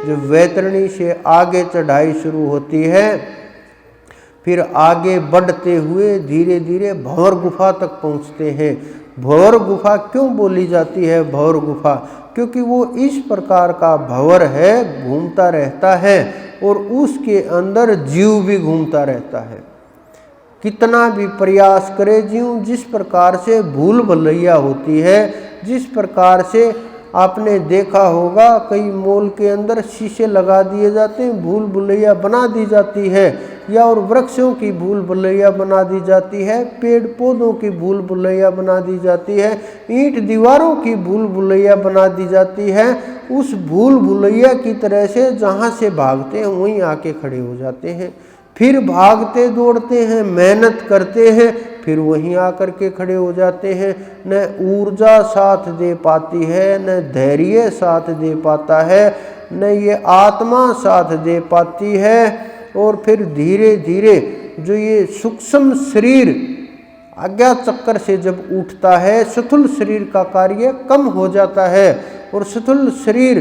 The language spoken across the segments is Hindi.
जब वैतरणी से आगे चढ़ाई शुरू होती है, फिर आगे बढ़ते हुए धीरे धीरे भंवर गुफा तक पहुंचते हैं। भंवर गुफा क्यों बोली जाती है भंवर गुफा? क्योंकि वो इस प्रकार का भंवर है, घूमता रहता है और उसके अंदर जीव भी घूमता रहता है। कितना भी प्रयास करे जीव, जिस प्रकार से भूल भुलैया होती है, जिस प्रकार से आपने देखा होगा कई मॉल के अंदर शीशे लगा दिए जाते हैं, भूल भुलैया बना दी जाती है, या और वृक्षों की भूल भुलैया बना दी जाती है, पेड़ पौधों की भूल भुलैया बना दी जाती है, ईंट दीवारों की भूल भुलैया बना दी जाती है। उस भूल भुलैया की तरह से जहाँ से भागते हैं वहीं आके खड़े हो जाते हैं, फिर भागते दौड़ते हैं, मेहनत करते हैं, फिर वहीं आकर के खड़े हो जाते हैं। न ऊर्जा साथ दे पाती है, न धैर्य साथ दे पाता है, न ये आत्मा साथ दे पाती है। और फिर धीरे धीरे जो ये सूक्ष्म शरीर आज्ञा चक्कर से जब उठता है, स्थूल शरीर का कार्य कम हो जाता है और स्थूल शरीर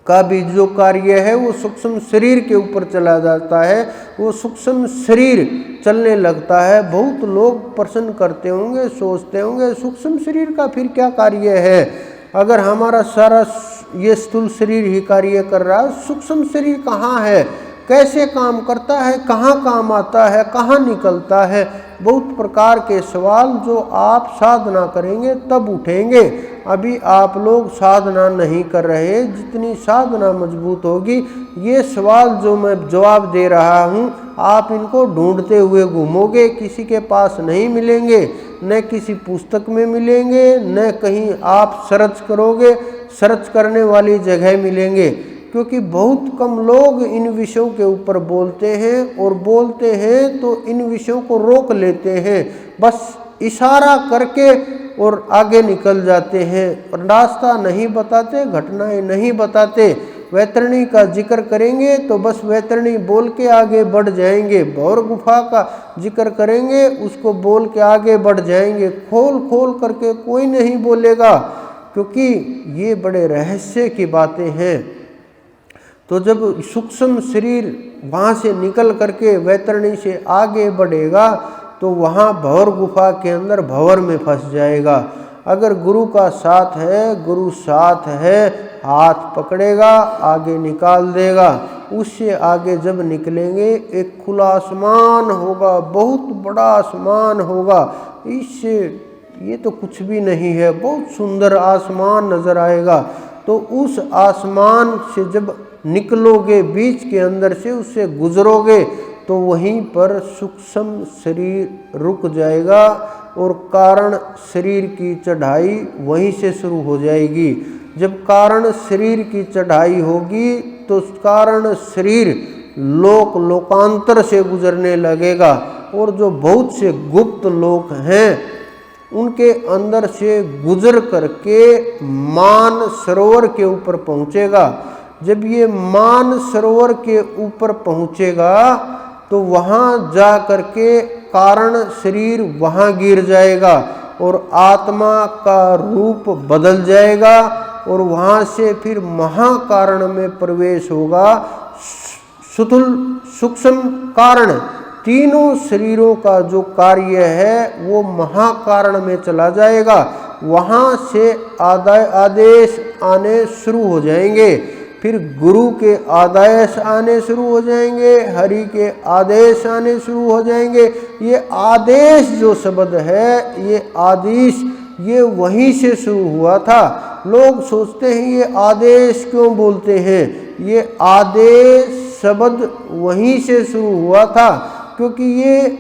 का भी जो कार्य है वो सूक्ष्म शरीर के ऊपर चला जाता है, वो सूक्ष्म शरीर चलने लगता है। बहुत लोग प्रश्न करते होंगे, सोचते होंगे सूक्ष्म शरीर का फिर क्या कार्य है? अगर हमारा सारा ये स्थूल शरीर ही कार्य कर रहा है, सूक्ष्म शरीर कहाँ है, कैसे काम करता है, कहाँ काम आता है, कहाँ निकलता है? बहुत प्रकार के सवाल जो आप साधना करेंगे तब उठेंगे। अभी आप लोग साधना नहीं कर रहे, जितनी साधना मजबूत होगी ये सवाल जो मैं जवाब दे रहा हूँ आप इनको ढूंढते हुए घूमोगे, किसी के पास नहीं मिलेंगे, न किसी पुस्तक में मिलेंगे, न कहीं आप सर्च करोगे, सर्च करने वाली जगह मिलेंगे। क्योंकि बहुत कम लोग इन विषयों के ऊपर बोलते हैं, और बोलते हैं तो इन विषयों को रोक लेते हैं, बस इशारा करके और आगे निकल जाते हैं, और रास्ता नहीं बताते, घटनाएं नहीं बताते। वैतरणी का जिक्र करेंगे तो बस वैतरणी बोल के आगे बढ़ जाएंगे, भंवर गुफा का जिक्र करेंगे उसको बोल के आगे बढ़ जाएंगे, खोल खोल करके कोई नहीं बोलेगा, क्योंकि ये बड़े रहस्य की बातें हैं। तो जब सूक्ष्म शरीर वहाँ से निकल करके वैतरणी से आगे बढ़ेगा तो वहाँ भंवर गुफा के अंदर भंवर में फंस जाएगा। अगर गुरु का साथ है, गुरु साथ है, हाथ पकड़ेगा, आगे निकाल देगा। उससे आगे जब निकलेंगे एक खुला आसमान होगा, बहुत बड़ा आसमान होगा, इससे ये तो कुछ भी नहीं है, बहुत सुंदर आसमान नज़र आएगा। तो उस आसमान से जब निकलोगे, बीच के अंदर से उससे गुजरोगे, तो वहीं पर सूक्ष्म शरीर रुक जाएगा और कारण शरीर की चढ़ाई वहीं से शुरू हो जाएगी। जब कारण शरीर की चढ़ाई होगी तो कारण शरीर लोक लोकांतर से गुजरने लगेगा, और जो बहुत से गुप्त लोक हैं उनके अंदर से गुजर करके मान सरोवर के ऊपर पहुँचेगा। जब ये मान सरोवर के ऊपर पहुँचेगा तो वहाँ जा करके कारण शरीर वहाँ गिर जाएगा और आत्मा का रूप बदल जाएगा, और वहाँ से फिर महाकारण में प्रवेश होगा। स्थूल सूक्ष्म कारण तीनों शरीरों का जो कार्य है वो महाकारण में चला जाएगा। वहाँ से आदेश आने शुरू हो जाएंगे, फिर गुरु के आदेश आने शुरू हो जाएंगे, हरि के आदेश आने शुरू हो जाएंगे। ये आदेश जो शब्द है, ये आदेश, ये वहीं से शुरू हुआ था। लोग सोचते हैं ये आदेश क्यों बोलते हैं, ये आदेश शब्द वहीं से शुरू हुआ था, क्योंकि ये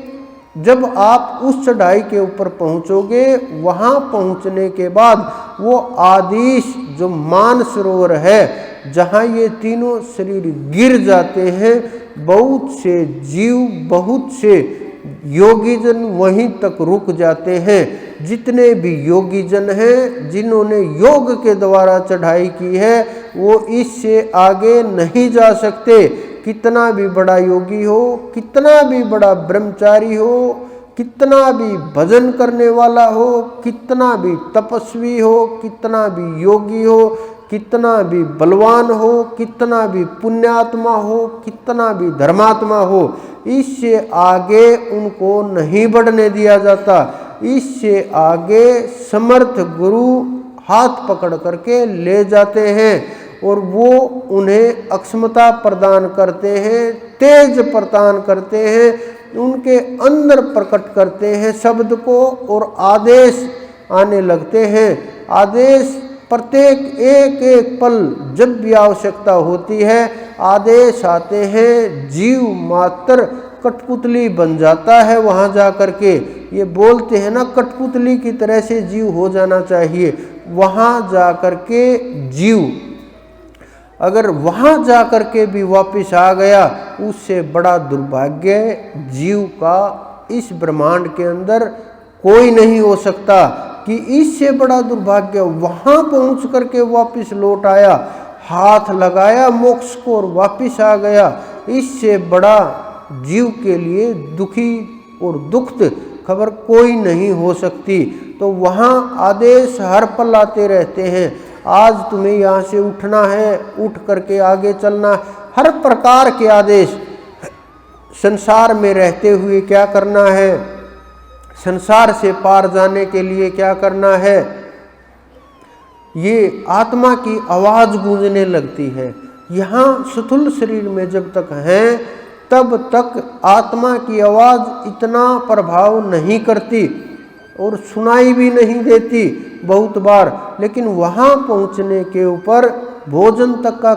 जब आप उस चढ़ाई के ऊपर पहुंचोगे, वहां पहुंचने के बाद वो आदेश जो मान सरोवर है जहाँ ये तीनों शरीर गिर जाते हैं, बहुत से जीव, बहुत से योगीजन वहीं तक रुक जाते हैं। जितने भी योगीजन हैं जिन्होंने योग के द्वारा चढ़ाई की है वो इससे आगे नहीं जा सकते। कितना भी बड़ा योगी हो, कितना भी बड़ा ब्रह्मचारी हो, कितना भी भजन करने वाला हो, कितना भी तपस्वी हो, कितना भी योगी हो, कितना भी बलवान हो, कितना भी पुण्यात्मा हो, कितना भी धर्मात्मा हो, इससे आगे उनको नहीं बढ़ने दिया जाता। इससे आगे समर्थ गुरु हाथ पकड़ करके ले जाते हैं और वो उन्हें अक्षमता प्रदान करते हैं, तेज प्रदान करते हैं, उनके अंदर प्रकट करते हैं शब्द को और आदेश आने लगते हैं। आदेश प्रत्येक एक एक पल जब भी आवश्यकता होती है आदेश आते हैं। जीव मात्र कठपुतली बन जाता है वहाँ जा कर के। ये बोलते हैं ना, कठपुतली की तरह से जीव हो जाना चाहिए। वहाँ जा कर के जीव अगर वहाँ जा कर के भी वापस आ गया, उससे बड़ा दुर्भाग्य जीव का इस ब्रह्मांड के अंदर कोई नहीं हो सकता कि इससे बड़ा दुर्भाग्य वहाँ पहुँच करके वापस लौट आया, हाथ लगाया मोक्ष को और वापस आ गया। इससे बड़ा जीव के लिए दुखी और दुखद खबर कोई नहीं हो सकती। तो वहाँ आदेश हर पल आते रहते हैं। आज तुम्हें यहाँ से उठना है, उठ करके आगे चलना, हर प्रकार के आदेश। संसार में रहते हुए क्या करना है, संसार से पार जाने के लिए क्या करना है, ये आत्मा की आवाज़ गूंजने लगती है। यहाँ स्थूल शरीर में जब तक हैं तब तक आत्मा की आवाज़ इतना प्रभाव नहीं करती और सुनाई भी नहीं देती बहुत बार। लेकिन वहाँ पहुँचने के ऊपर भोजन तक का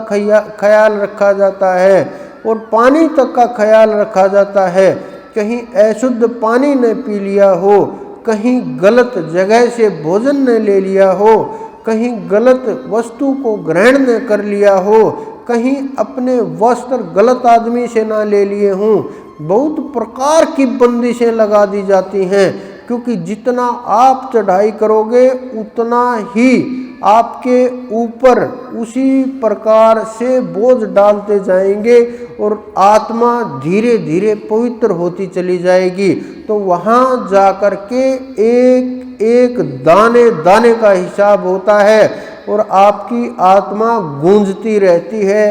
ख्याल रखा जाता है और पानी तक का ख्याल रखा जाता है। कहीं अशुद्ध पानी न पी लिया हो, कहीं गलत जगह से भोजन न ले लिया हो, कहीं गलत वस्तु को ग्रहण न कर लिया हो, कहीं अपने वस्त्र गलत आदमी से ना ले लिए हों। बहुत प्रकार की बंदिशें लगा दी जाती हैं, क्योंकि जितना आप चढ़ाई करोगे उतना ही आपके ऊपर उसी प्रकार से बोझ डालते जाएंगे और आत्मा धीरे धीरे पवित्र होती चली जाएगी। तो वहाँ जा कर के एक एक दाने दाने का हिसाब होता है और आपकी आत्मा गूंजती रहती है,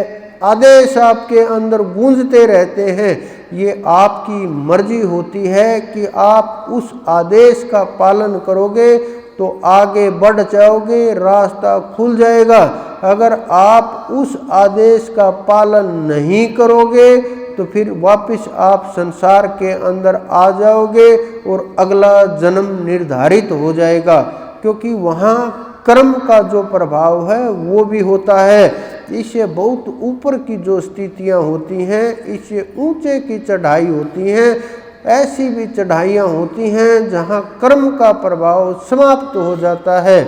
आदेश आपके अंदर गूंजते रहते हैं। ये आपकी मर्जी होती है कि आप उस आदेश का पालन करोगे तो आगे बढ़ जाओगे, रास्ता खुल जाएगा। अगर आप उस आदेश का पालन नहीं करोगे तो फिर वापस आप संसार के अंदर आ जाओगे और अगला जन्म निर्धारित हो जाएगा, क्योंकि वहाँ कर्म का जो प्रभाव है वो भी होता है। इससे बहुत ऊपर की जो स्थितियाँ होती हैं, इससे ऊंचे की चढ़ाई होती हैं। ऐसी भी चढ़ाइयाँ होती हैं जहाँ कर्म का प्रभाव समाप्त हो जाता है।